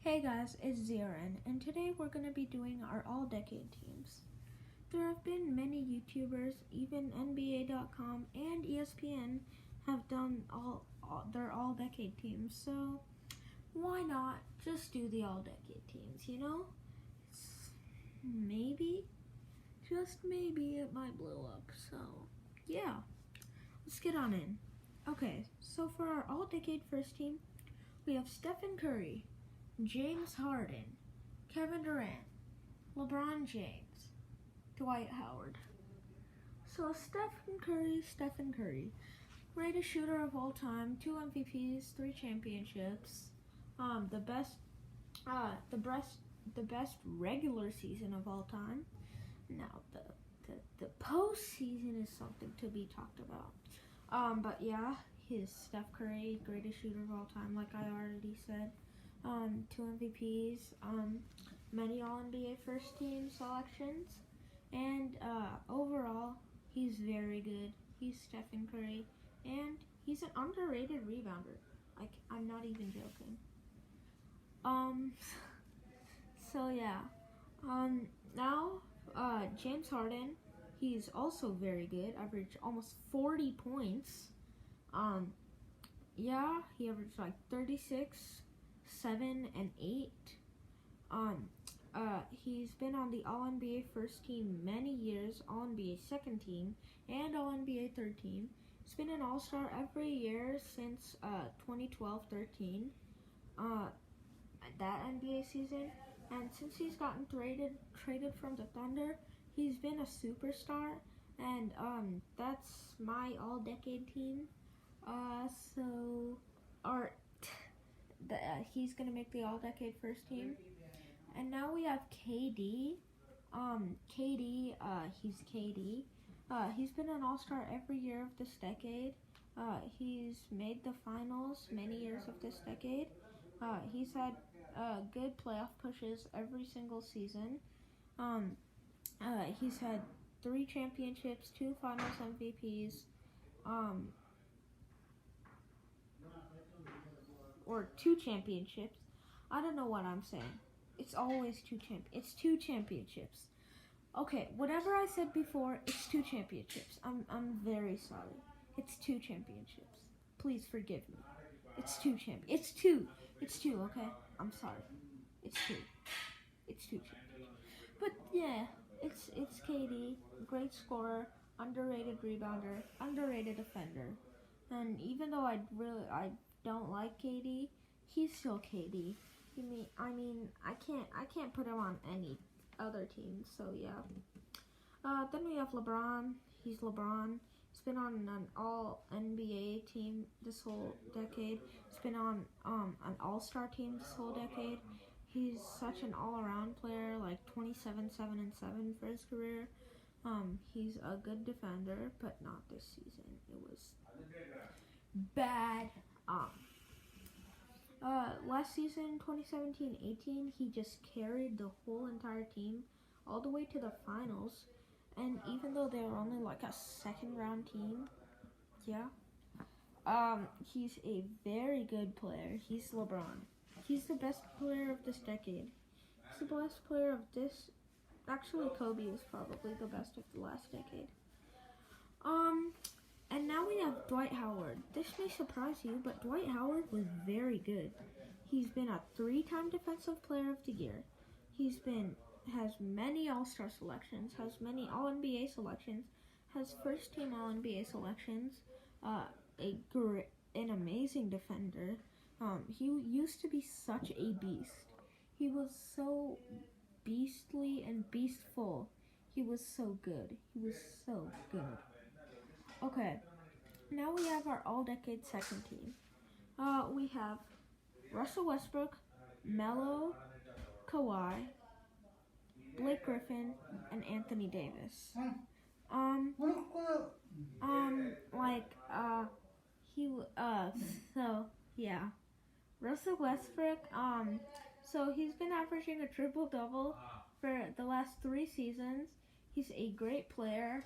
Hey guys, it's Zarin, and today we're going to be doing our all-decade teams. There have been many YouTubers, even NBA.com and ESPN have done their all-decade teams, so why not just do the all-decade teams, you know? Maybe, just maybe it might blow up, so yeah, let's get on in. Okay, so for our all-decade first team, we have Stephen Curry, James Harden, Kevin Durant, LeBron James, Dwight Howard. So Stephen Curry, greatest shooter of all time, 2 MVPs, 3 championships, the best regular season of all time. Now the postseason is something to be talked about. But yeah, he's Steph Curry, greatest shooter of all time, like I already said. 2 MVPs, many All-NBA first team selections, and overall, he's very good. He's Stephen Curry, and he's an underrated rebounder. Like, I'm not even joking. So yeah. Now, James Harden, he's also very good. Averaged almost 40 points. Yeah, he averaged like 36, 7, and 8. He's been on the All-NBA first team many years, All-NBA second team, and All-NBA third team. He's been an All-Star every year since 2012-13, that NBA season. And since he's gotten traded from the Thunder, he's been a superstar. And that's my all-decade team. He's gonna make the all-decade first team. And now we have KD. He's KD. He's been an all-star every year of this decade. He's made the finals many years of this decade. He's had good playoff pushes every single season. He's had 3 championships, 2 finals MVPs, or 2 championships. I don't know what I'm saying. It's always 2 championships. Okay, whatever I said before, it's 2 championships. I'm very sorry. It's 2 championships. Please forgive me. It's 2 It's 2. It's 2, okay? I'm sorry. It's 2. It's 2 championships. But yeah, it's KD, great scorer, underrated rebounder, underrated defender. And even though I don't like KD, he's still KD. I can't put him on any other team, so yeah. Then we have LeBron. He's LeBron. He's been on an all-NBA team this whole decade. He's been on an all-star team this whole decade. He's such an all-around player, like 27, 7, and 7 for his career. He's a good defender, but not this season. It was bad. Last season, 2017-18, he just carried the whole entire team all the way to the finals. And even though they were only like a second-round team, yeah, he's a very good player. He's LeBron. He's the best player of this decade. He's the best player of this. Actually, Kobe was probably the best of the last decade. And now we have Dwight Howard. This may surprise you, but Dwight Howard was very good. He's been a 3-time Defensive Player of the Year. Has many All-Star selections, has many All-NBA selections, has first-team All-NBA selections, an amazing defender. He used to be such a beast. He was so beastly and beastful. He was so good. Okay, now we have our all-decade second team. We have Russell Westbrook, Melo, Kauai, Blake Griffin, and Anthony Davis. So yeah, Russell Westbrook, so he's been averaging a triple-double for the last 3 seasons. He's a great player.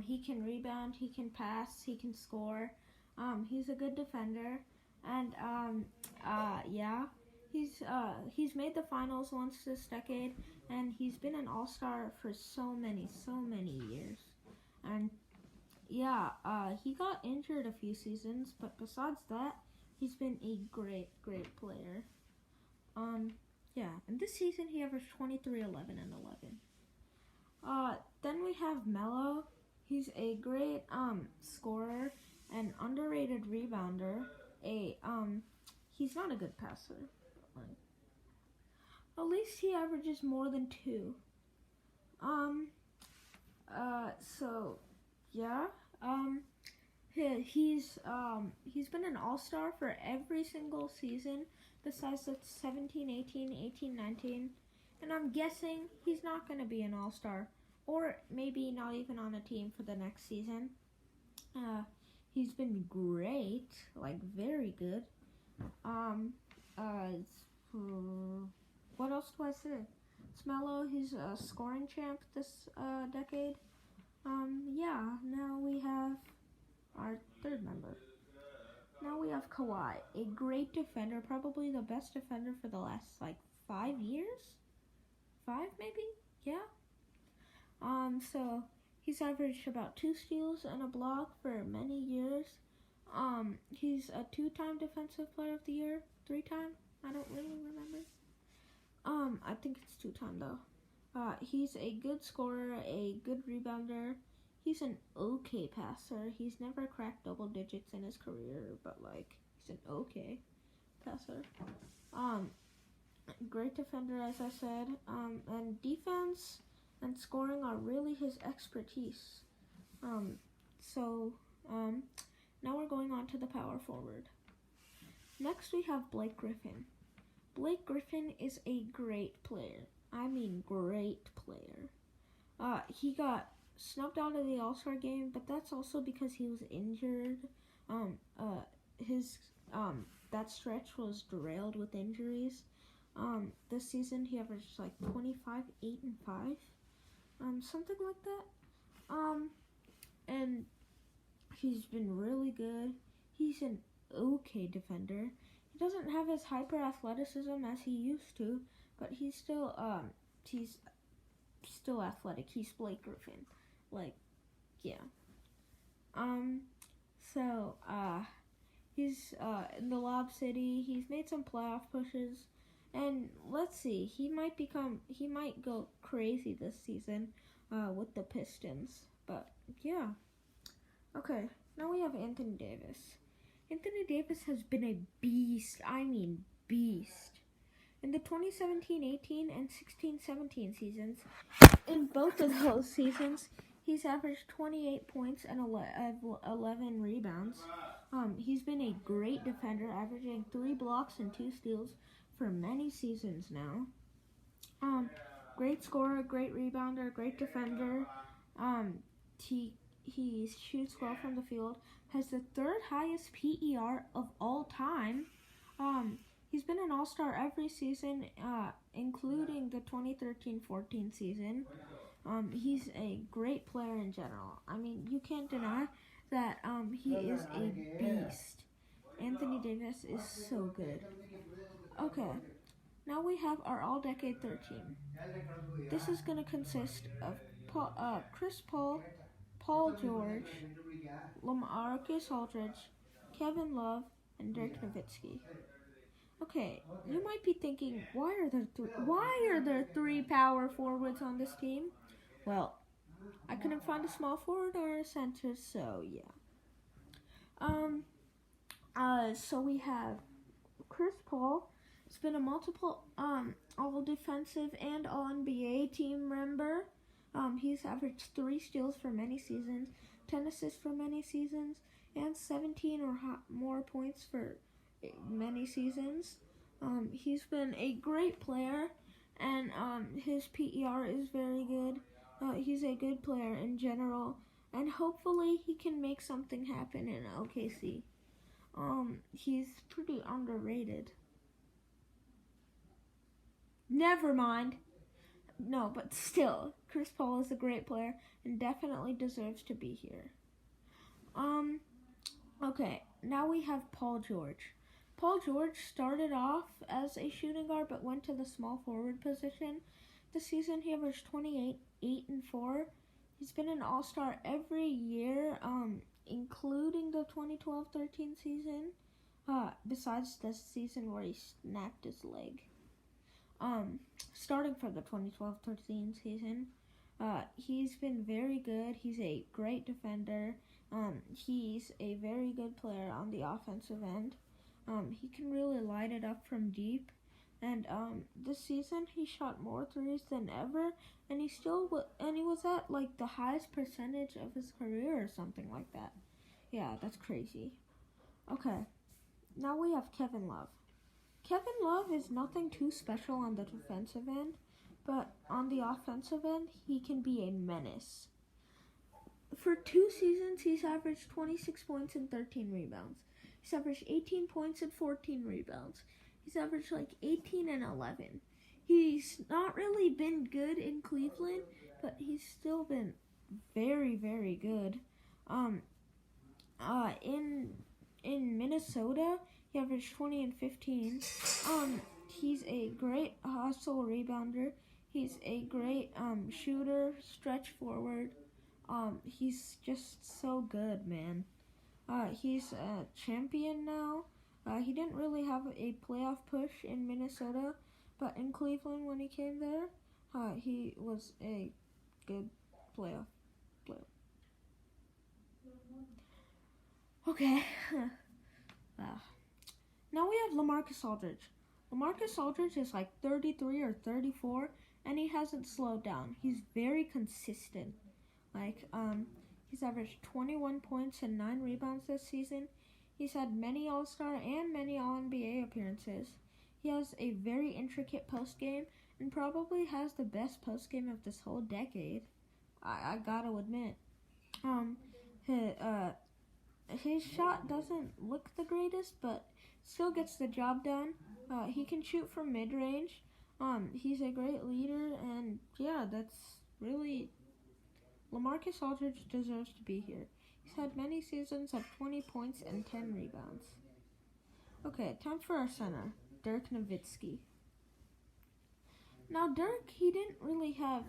He can rebound, he can pass, he can score. He's a good defender, and yeah, He's made the finals once this decade, and he's been an all-star for so many years. And yeah, he got injured a few seasons, but besides that, he's been a great player. Yeah, and this season he averaged 23, 11, and 11. Then we have Melo. He's a great scorer and underrated rebounder. He's not a good passer. At least he averages more than 2. So yeah. He's been an all-star for every single season besides the 17, 18, 18, 19. And I'm guessing he's not going to be an all-star, or maybe not even on a team for the next season. He's been great, like very good. What else do I say? It's Melo. He's a scoring champ this decade. Yeah, now we have our third member. Now we have Kauai, a great defender, probably the best defender for the last 5 years? 5 maybe? Yeah. So he's averaged about 2 steals and a block for many years. He's a 2-time Defensive Player of the Year, 3-time? I don't really remember. I think it's 2-time though. He's a good scorer, a good rebounder. He's an okay passer. He's never cracked double digits in his career, but he's an okay passer. Great defender, as I said. And defense and scoring are really his expertise. Now we're going on to the power forward. Next we have Blake Griffin. Blake Griffin is a great player. I mean great player. He got snubbed out of the All-Star game, but that's also because he was injured. That stretch was derailed with injuries. This season he averaged 25, 8, and 5. Something like that. And he's been really good. He's an okay defender. He doesn't have as hyper athleticism as he used to, but he's still athletic. He's Blake Griffin. Yeah. He's in the Lob City. He's made some playoff pushes, and let's see, he might go crazy this season with the Pistons. But yeah. Okay, now we have Anthony Davis. Anthony Davis has been a beast. I mean beast. In the 2017-18 and 16-17 seasons, in both of those seasons, he's averaged 28 points and 11 rebounds. He's been a great defender, averaging 3 blocks and 2 steals for many seasons now. Great scorer, great rebounder, great defender. He shoots well from the field, has the 3rd highest PER of all time. He's been an all-star every season, including the 2013-14 season. He's a great player in general. I mean, you can't deny that he is a beast. Anthony Davis is so good. Okay, now we have our all-decade third team. This is going to consist of Chris Paul, Paul George, LaMarcus Aldridge, Kevin Love, and Dirk Nowitzki. Okay, you might be thinking, why are there 3 power forwards on this team? Well, I couldn't find a small forward or a center, so yeah. So we have Chris Paul. He's been a multiple all-defensive and all-NBA team member. He's averaged 3 steals for many seasons, 10 assists for many seasons, and 17 or more points for many seasons. He's been a great player, and his PER is very good. He's a good player in general, and hopefully he can make something happen in OKC. He's pretty underrated. Never mind. No, but still, Chris Paul is a great player and definitely deserves to be here. Okay, now we have Paul George. Paul George started off as a shooting guard but went to the small forward position. This season he averaged 28, 8, and 4. He's been an all-star every year, including the 2012-13 season, besides the season where he snapped his leg. Starting for the 2012-13 season, he's been very good. He's a great defender. He's a very good player on the offensive end. He can really light it up from deep. And this season he shot more threes than ever, and he was at like the highest percentage of his career or something like that. Yeah, that's crazy. Okay, now we have Kevin Love. Kevin Love is nothing too special on the defensive end, but on the offensive end, he can be a menace. For 2 seasons, he's averaged 26 points and 13 rebounds. He's averaged 18 points and 14 rebounds. He's averaged like 18 and 11. He's not really been good in Cleveland, but he's still been very, very good. In Minnesota, he averaged 20 and 15. He's a great hustle rebounder. He's a great shooter, stretch forward. He's just so good, man. He's a champion now. He didn't really have a playoff push in Minnesota, but in Cleveland when he came there, he was a good playoff player. Okay. Now we have LaMarcus Aldridge. LaMarcus Aldridge is like 33 or 34, and he hasn't slowed down. He's very consistent. He's averaged 21 points and 9 rebounds this season. He's had many All-Star and many All-NBA appearances. He has a very intricate post-game and probably has the best post-game of this whole decade. I gotta admit. His shot doesn't look the greatest, but still gets the job done. He can shoot from mid-range. He's a great leader, and yeah, that's really... LaMarcus Aldridge deserves to be here. He's had many seasons of 20 points and 10 rebounds. Okay, time for our center, Dirk Nowitzki. Now, Dirk, he didn't really have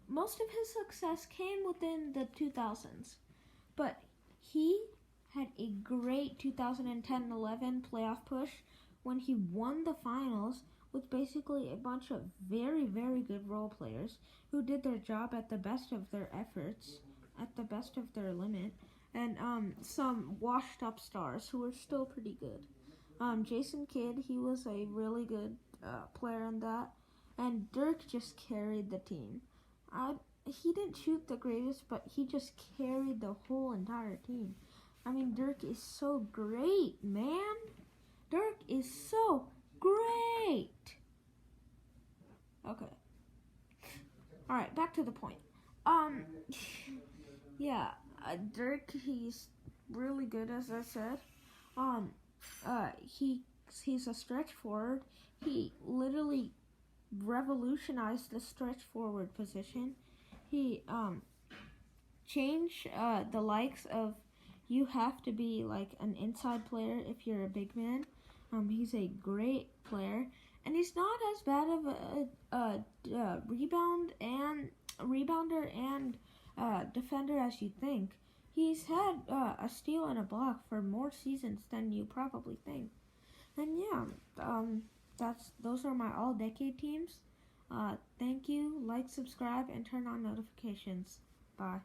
most of his success came within the 2000s, but he had a great 2010-11 playoff push when he won the finals with basically a bunch of very, very good role players who did their job at the best of their efforts, at the best of their limit, and some washed-up stars who were still pretty good. Jason Kidd, he was a really good player in that, and Dirk just carried the team. He didn't shoot the greatest, but he just carried the whole entire team. I mean, Dirk is so great, man. Dirk is so great. Okay. Alright, back to the point. Dirk, he's really good, as I said. He's a stretch forward. He literally revolutionized the stretch forward position. He changed the likes of you have to be like an inside player if you're a big man. He's a great player, and he's not as bad of a rebounder and defender as you think. He's had a steal and a block for more seasons than you probably think. And yeah, those are my all-decade teams. Thank you. Like, subscribe, and turn on notifications. Bye.